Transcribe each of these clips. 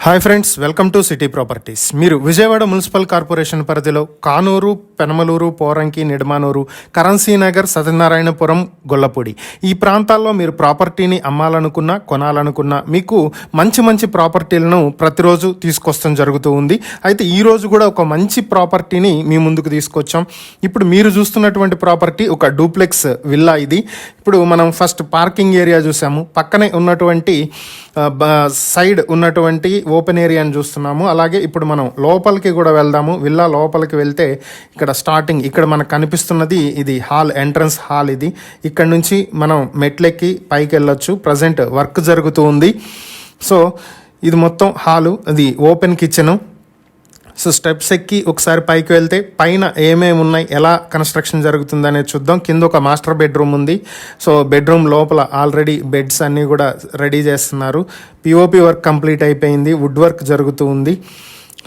Hi friends, welcome to city properties. మీరు Vijayawada municipal corporation పరిధిలో Kanuru, Penamaluru, Poranki, Nidamanuru, currency Nagar, Satyanarayanapuram, Gollapudi ఈ ప్రాంతాల్లో మీరు ప్రాపర్టీని అమ్మాలనుకున్నా, కొనాలనుకున్నా మీకు మంచి మంచి ప్రాపర్టీలను ప్రతిరోజు తీసుకొస్తాం జరుగుతూ ఉంది. అయితే ఈరోజు కూడా ఒక మంచి ప్రాపర్టీని మీ ముందుకు తీసుకొచ్చాం. ఇప్పుడు మీరు చూస్తున్నటువంటి ప్రాపర్టీ ఒక డూప్లెక్స్ విల్లా. ఇది ఇప్పుడు మనం ఫస్ట్ పార్కింగ్ ఏరియా చూసాము, పక్కనే ఉన్నటువంటి సైడ్ ఉన్నటువంటి ఓపెన్ ఏరియాని చూస్తున్నాము. అలాగే ఇప్పుడు మనం లోపలికి కూడా వెళ్దాము. విల్లా లోపలికి వెళ్తే ఇక్కడ స్టార్టింగ్ ఇక్కడ మనకు కనిపిస్తున్నది ఇది హాల్, ఎంట్రన్స్ హాల్. ఇది ఇక్కడ నుంచి మనం మెట్లెక్కి పైకి వెళ్ళొచ్చు. ప్రజెంట్ వర్క్ జరుగుతూ ఉంది. సో ఇది మొత్తం హాలు, అది ఓపెన్ కిచెను. సో స్టెప్స్ ఎక్కి ఒకసారి పైకి వెళ్తే పైన ఏమేమి ఉన్నాయి, ఎలా కన్స్ట్రక్షన్ జరుగుతుంది అనేది చూద్దాం. కింద ఒక మాస్టర్ బెడ్రూమ్ ఉంది. సో బెడ్రూమ్ లోపల ఆల్రెడీ బెడ్స్ అన్నీ కూడా రెడీ చేస్తున్నారు. పిఓపి వర్క్ కంప్లీట్ అయిపోయింది, వుడ్ వర్క్ జరుగుతూ ఉంది.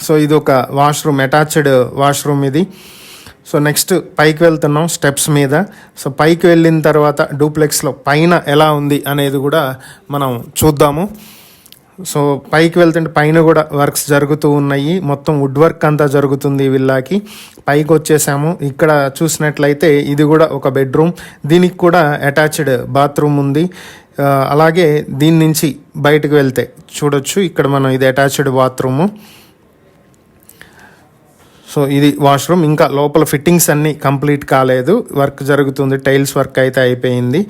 సో ఇది ఒక వాష్రూమ్, అటాచ్డ్ వాష్రూమ్ ఇది. సో నెక్స్ట్ పైకి వెళ్తున్నాం స్టెప్స్ మీద. సో పైకి వెళ్ళిన తర్వాత డూప్లెక్స్లో పైన ఎలా ఉంది అనేది కూడా మనం చూద్దాము. సో పైకి వెళ్తుంటే పైన కూడా వర్క్స్ జరుగుతూ ఉన్నాయి. మొత్తం వుడ్ వర్క్ అంతా జరుగుతుంది విల్లాకి. పైకి వచ్చేసాము. ఇక్కడ చూసినట్లయితే ఇది కూడా ఒక బెడ్రూమ్, దీనికి కూడా అటాచ్డ్ బాత్రూమ్ ఉంది. అలాగే దీని నుంచి బయటకు వెళ్తే చూడొచ్చు, ఇక్కడ మనం ఇది అటాచ్డ్ బాత్రూము. సో ఇది వాష్రూమ్. ఇంకా లోపల ఫిట్టింగ్స్ అన్నీ కంప్లీట్ కాలేదు, వర్క్ జరుగుతుంది. టైల్స్ వర్క్ అయితే అయిపోయింది.